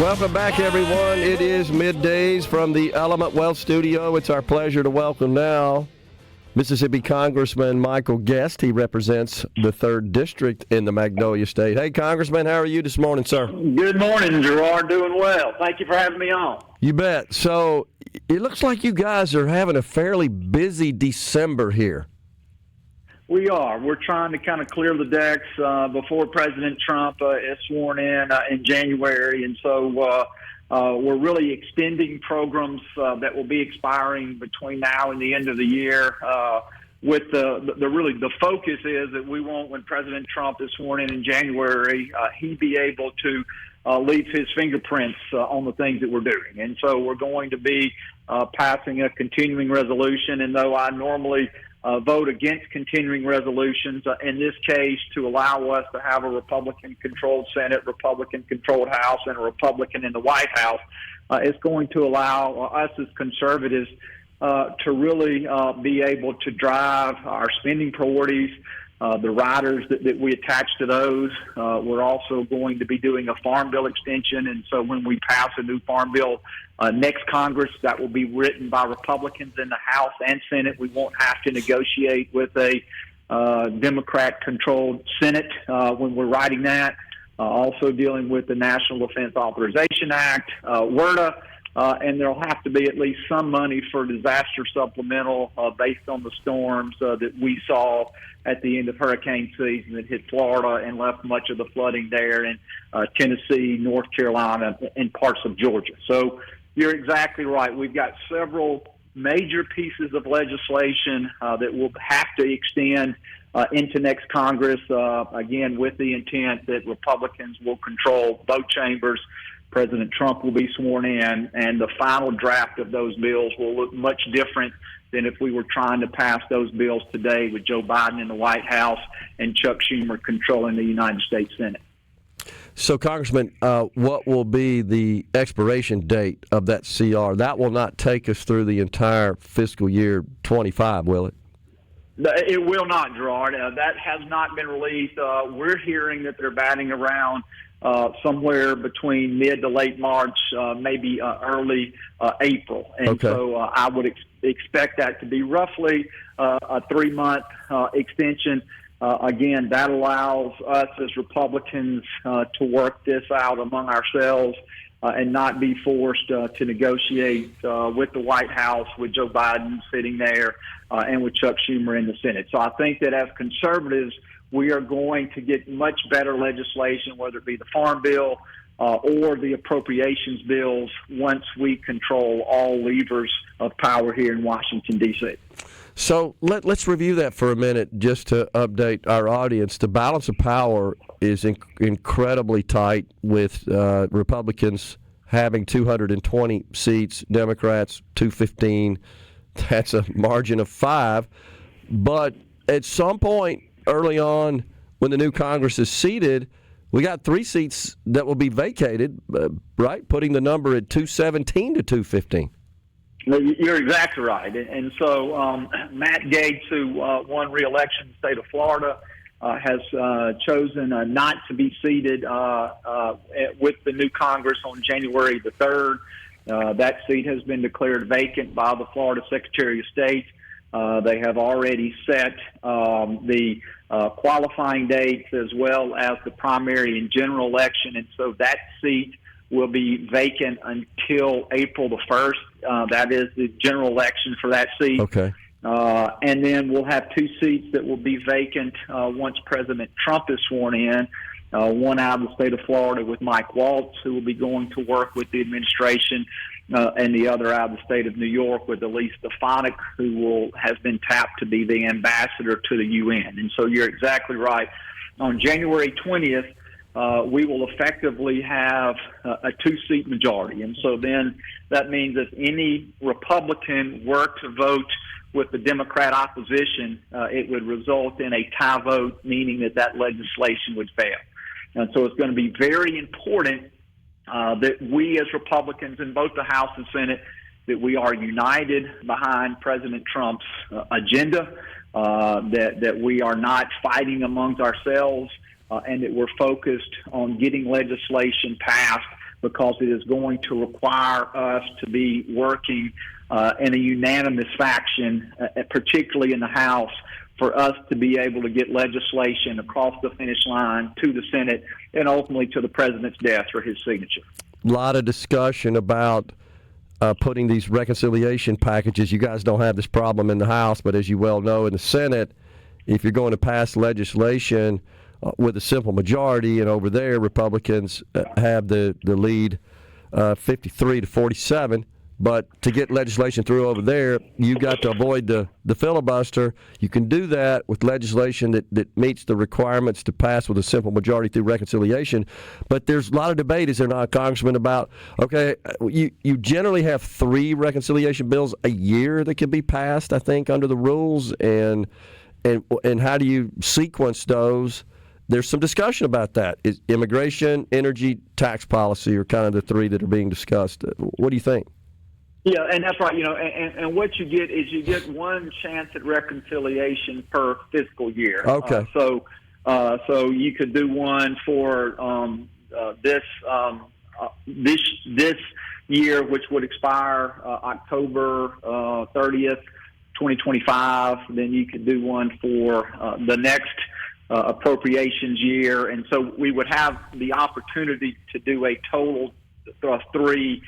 Welcome back, everyone. It is middays from the Element Wealth Studio. It's our pleasure to welcome now Mississippi Congressman Michael Guest. He represents the 3rd District in the Magnolia State. Hey, Congressman, how are you this morning, sir? Good morning, Gerard. Doing well. Thank you for having me on. You bet. So it looks like you guys are having a fairly busy December here. We are. We're trying to kind of clear the decks before President Trump is sworn in January. And so we're really extending programs that will be expiring between now and the end of the year. With the focus is that we want, when President Trump is sworn in January, he be able to leave his fingerprints on the things that we're doing. And so we're going to be passing a continuing resolution. And though I normally vote against continuing resolutions, in this case, to allow us to have a Republican-controlled Senate, Republican-controlled House, and a Republican in the White House, it's going to allow us as conservatives to really be able to drive our spending priorities, the riders that we attach to those. We're also going to be doing a farm bill extension, and so when we pass a new farm bill next Congress, that will be written by Republicans in the House and Senate. We won't have to negotiate with a Democrat-controlled Senate when we're writing that. Also dealing with the National Defense Authorization Act, WRDA, and there'll have to be at least some money for disaster supplemental based on the storms that we saw at the end of hurricane season that hit Florida and left much of the flooding there in Tennessee, North Carolina, and parts of Georgia. So you're exactly right. We've got several major pieces of legislation that will have to extend into next Congress, again, with the intent that Republicans will control both chambers. President Trump will be sworn in, and the final draft of those bills will look much different than if we were trying to pass those bills today with Joe Biden in the White House and Chuck Schumer controlling the United States Senate. So, Congressman, what will be the expiration date of that CR? That will not take us through the entire fiscal year 25, will it? It will not, Gerard. That has not been released. We're hearing that they're batting around somewhere between mid to late March, maybe early April. And okay. So I would expect that to be roughly a 3-month extension. Again, that allows us as Republicans to work this out among ourselves and not be forced to negotiate with the White House, with Joe Biden sitting there, and with Chuck Schumer in the Senate. So I think that as conservatives, we are going to get much better legislation, whether it be the Farm Bill or the appropriations bills, once we control all levers of power here in Washington, D.C. So let's review that for a minute just to update our audience. The balance of power is incredibly tight, with Republicans having 220 seats, Democrats 215. That's a margin of 5. But at some point early on, when the new Congress is seated, we got 3 seats that will be vacated, right? Putting the number at 217 to 215. You're exactly right. And so Matt Gaetz, who won re-election in the state of Florida, has chosen not to be seated with the new Congress on January the 3rd. That seat has been declared vacant by the Florida Secretary of State. They have already set the qualifying dates as well as the primary and general election, and so that seat will be vacant until April the 1st. That is the general election for that seat. Okay. And then we'll have 2 seats that will be vacant once President Trump is sworn in. One out of the state of Florida with Mike Waltz, who will be going to work with the administration, and the other out of the state of New York with Elise Stefanik, who has been tapped to be the ambassador to the UN. And so you're exactly right. On January 20th, we will effectively have a 2-seat majority. And so then that means if any Republican were to vote with the Democrat opposition, it would result in a tie vote, meaning that legislation would fail. And so it's going to be very important that we as Republicans in both the House and Senate, that we are united behind President Trump's agenda, that we are not fighting amongst ourselves, and that we're focused on getting legislation passed because it is going to require us to be working in a unanimous fashion, particularly in the House, for us to be able to get legislation across the finish line to the Senate and ultimately to the president's desk for his signature. A lot of discussion about putting these reconciliation packages. You guys don't have this problem in the House, but as you well know, in the Senate, if you're going to pass legislation with a simple majority, and over there Republicans have the lead 53 to 47, but to get legislation through over there, you've got to avoid the filibuster. You can do that with legislation that meets the requirements to pass with a simple majority through reconciliation. But there's a lot of debate, is there not, Congressman, about, okay, you generally have 3 reconciliation bills a year that can be passed, I think, under the rules, and how do you sequence those? There's some discussion about that. Is immigration, energy, tax policy are kind of the 3 that are being discussed. What do you think? Yeah, and that's right. And what you get is you get one chance at reconciliation per fiscal year. Okay. So you could do one for this year, which would expire October 30th, 2025. Then you could do one for the next appropriations year, and so we would have the opportunity to do a total 3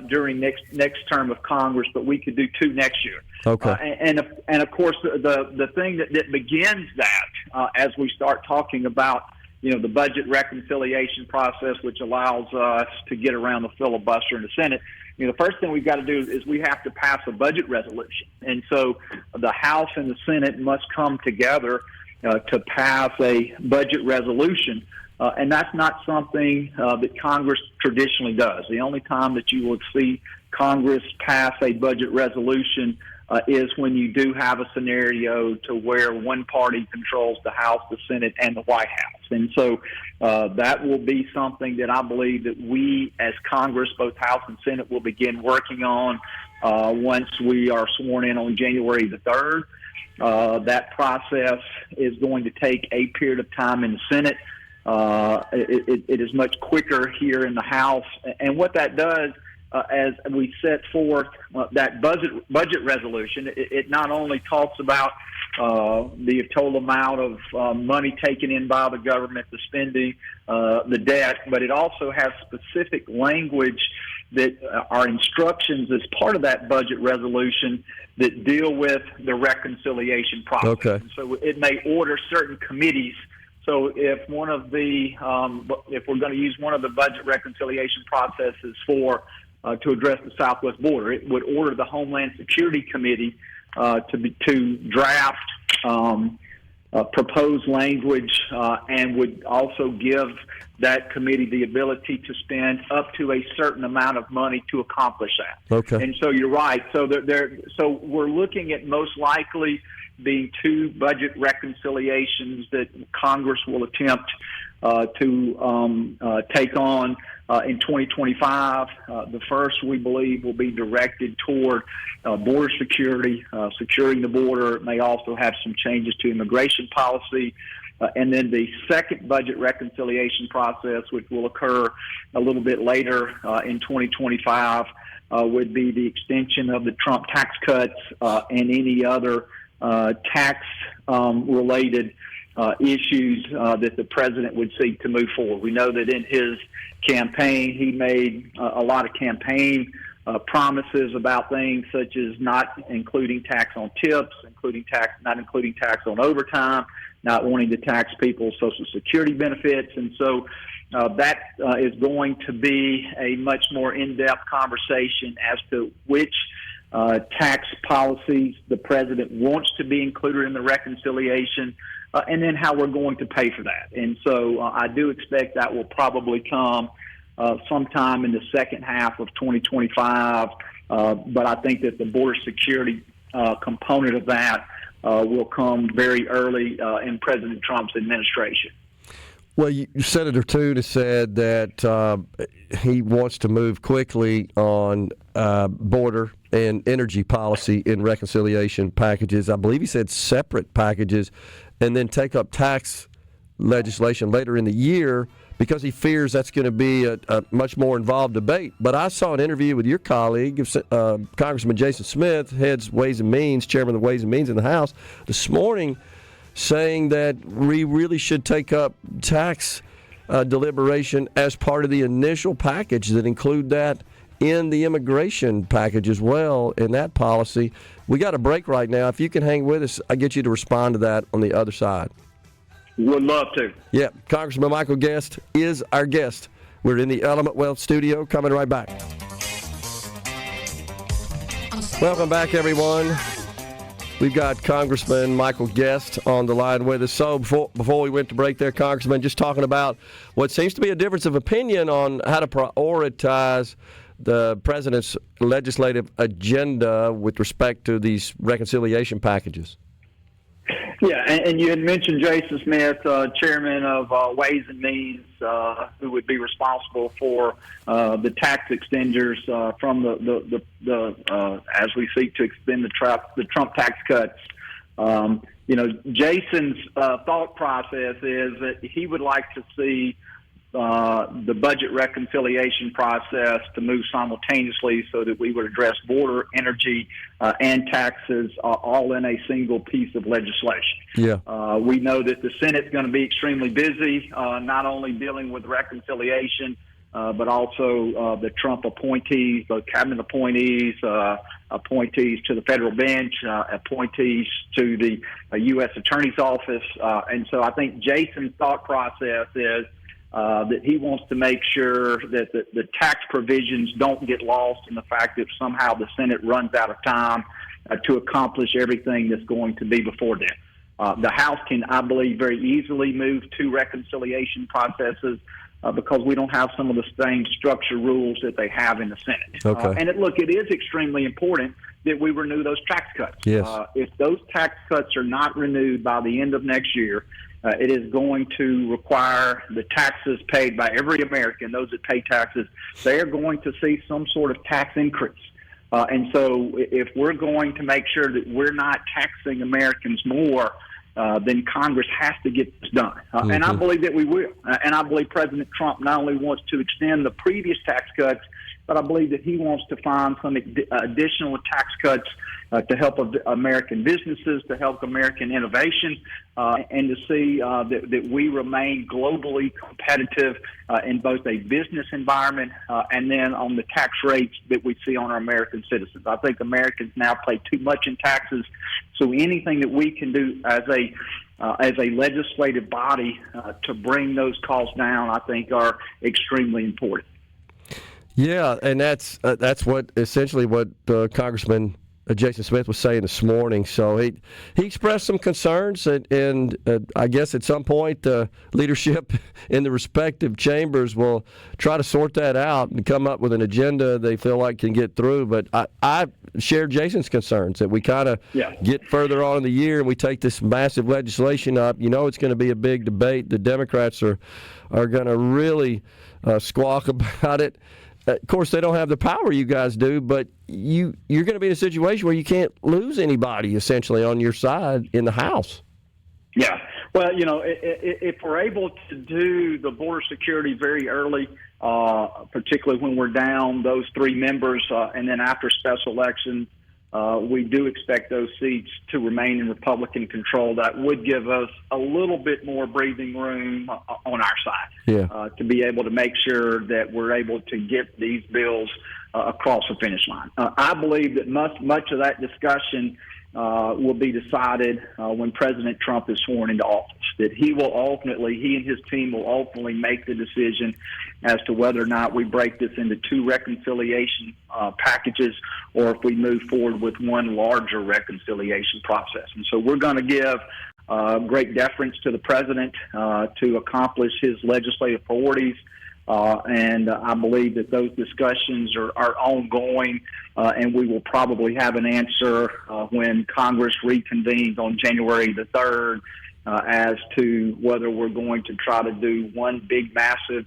during next term of Congress, but we could do 2 next year. Okay. And of course the thing that begins that as we start talking about the budget reconciliation process, which allows us to get around the filibuster in the Senate. The first thing we've got to do is we have to pass a budget resolution, and so the House and the Senate must come together to pass a budget resolution. And that's not something that Congress traditionally does. The only time that you will see Congress pass a budget resolution is when you do have a scenario to where one party controls the House, the Senate, and the White House. And so that will be something that I believe that we as Congress, both House and Senate, will begin working on once we are sworn in on January the 3rd. That process is going to take a period of time in the Senate. It is much quicker here in the House. And what that does, as we set forth that budget resolution, it not only talks about the total amount of money taken in by the government, the spending, the debt, but it also has specific language that are instructions as part of that budget resolution that deal with the reconciliation process. Okay. And so it may order certain committees. So if one of the, if we're going to use one of the budget reconciliation processes to address the southwest border, it would order the Homeland Security Committee to draft proposed language and would also give that committee the ability to spend up to a certain amount of money to accomplish that. Okay. And so you're right. So so we're looking at most likely being 2 budget reconciliations that Congress will attempt to take on in 2025. The first, we believe, will be directed toward border security, securing the border. It may also have some changes to immigration policy. And then the second budget reconciliation process, which will occur a little bit later in 2025, would be the extension of the Trump tax cuts and any other tax-related issues that the president would seek to move forward. We know that in his campaign, he made a lot of campaign promises about things such as not including tax on tips, not including tax on overtime, not wanting to tax people's Social Security benefits. And so that is going to be a much more in-depth conversation as to which tax policies the president wants to be included in the reconciliation, and then how we're going to pay for that. And so I do expect that will probably come sometime in the second half of 2025, but I think that the border security component of that will come very early in President Trump's administration. Well, Senator Toon has said that he wants to move quickly on border and energy policy in reconciliation packages. I believe he said separate packages, and then take up tax legislation later in the year because he fears that's going to be a much more involved debate. But I saw an interview with your colleague, Congressman Jason Smith, heads Ways and Means, chairman of the Ways and Means in the House, this morning saying that we really should take up tax deliberation as part of the initial package that include that in the immigration package as well in that policy. We got a break right now. If you can hang with us, I'll get you to respond to that on the other side. Would love to. Yeah, Congressman Michael Guest is our guest. We're in the Element Wealth studio, coming right back. Welcome back, everyone. We've got Congressman Michael Guest on the line with us. So before we went to break there, Congressman, just talking about what seems to be a difference of opinion on how to prioritize the president's legislative agenda with respect to these reconciliation packages. Yeah, and you had mentioned Jason Smith, chairman of Ways and Means, who would be responsible for the tax extenders from the as we seek to extend the Trump tax cuts. Jason's thought process is that he would like to see the budget reconciliation process to move simultaneously so that we would address border, energy, and taxes all in a single piece of legislation. Yeah. We know that the Senate's going to be extremely busy, not only dealing with reconciliation, but also the Trump appointees, the cabinet appointees, appointees to the federal bench, appointees to the U.S. Attorney's Office. And so I think Jason's thought process is that he wants to make sure that the tax provisions don't get lost in the fact that somehow the Senate runs out of time to accomplish everything that's going to be before them. The House can, I believe, very easily move to reconciliation processes because we don't have some of the same structure rules that they have in the Senate. Okay. And it is extremely important that we renew those tax cuts. Yes. If those tax cuts are not renewed by the end of next year, it is going to require the taxes paid by every American, those that pay taxes, they are going to see some sort of tax increase. And so if we're going to make sure that we're not taxing Americans more, then Congress has to get this done. And I believe that we will. And I believe President Trump not only wants to extend the previous tax cuts, but I believe that he wants to find some additional tax cuts to help American businesses, to help American innovation, and to see that we remain globally competitive in both a business environment and then on the tax rates that we see on our American citizens. I think Americans now pay too much in taxes, so anything that we can do as a legislative body to bring those costs down, I think, are extremely important. Yeah, and that's what essentially what Congressman Jason Smith was saying this morning. So he expressed some concerns, and I guess at some point leadership in the respective chambers will try to sort that out and come up with an agenda they feel like can get through. But I share Jason's concerns that we kind of get further on in the year and we take this massive legislation up. You know it's going to be a big debate. The Democrats are going to really squawk about it. Of course, they don't have the power you guys do, but you're going to be in a situation where you can't lose anybody, essentially, on your side in the House. Yeah. Well, if we're able to do the border security very early, particularly when we're down those three members, and then after special elections, we do expect those seats to remain in Republican control. That would give us a little bit more breathing room on our side to be able to make sure that we're able to get these bills across the finish line. I believe that much of that discussion will be decided when President Trump is sworn into office, that he and his team will ultimately make the decision as to whether or not we break this into two reconciliation packages or if we move forward with one larger reconciliation process. And so we're going to give great deference to the president to accomplish his legislative priorities. And I believe that those discussions are ongoing, and we will probably have an answer when Congress reconvenes on January the 3rd as to whether we're going to try to do one big, massive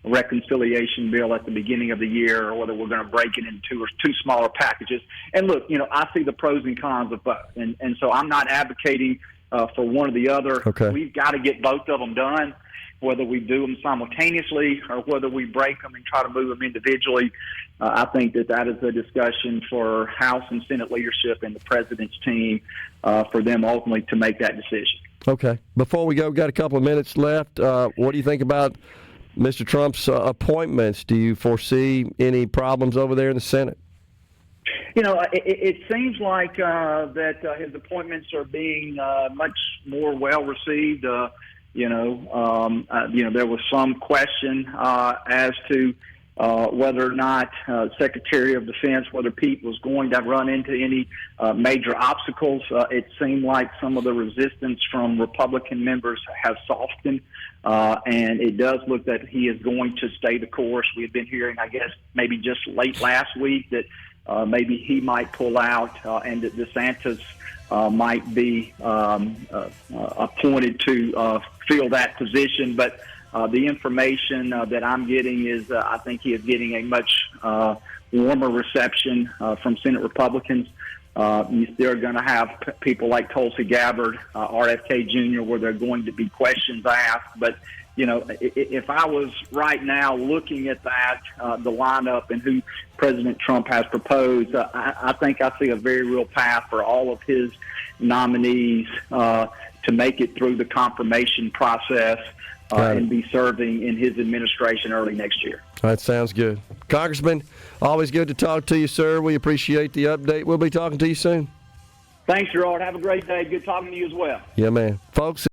reconciliation bill at the beginning of the year or whether we're going to break it into two smaller packages. And look, I see the pros and cons of both. And so I'm not advocating for one or the other. Okay. We've got to get both of them done, whether we do them simultaneously or whether we break them and try to move them individually. I think that is a discussion for House and Senate leadership and the president's team for them ultimately to make that decision. Okay. Before we go, we've got a couple of minutes left. What do you think about Mr. Trump's appointments? Do you foresee any problems over there in the Senate? You know, it seems like that his appointments are being much more well received. There was some question as to whether or not Secretary of Defense, whether Pete was going to run into any major obstacles. It seemed like some of the resistance from Republican members has softened, and it does look that he is going to stay the course. We had been hearing, I guess, maybe just late last week that maybe he might pull out and that DeSantis might be appointed to fill that position. But the information that I'm getting is I think he is getting a much warmer reception from Senate Republicans. They're going to have people like Tulsi Gabbard, RFK Jr., where there are going to be questions asked. But, you know, if I was right now looking at that, the lineup and who President Trump has proposed, I think I see a very real path for all of his nominees to make it through the confirmation process and be serving in his administration early next year. That sounds good. Congressman, always good to talk to you, sir. We appreciate the update. We'll be talking to you soon. Thanks, Gerard. Have a great day. Good talking to you as well. Yeah, man. Folks,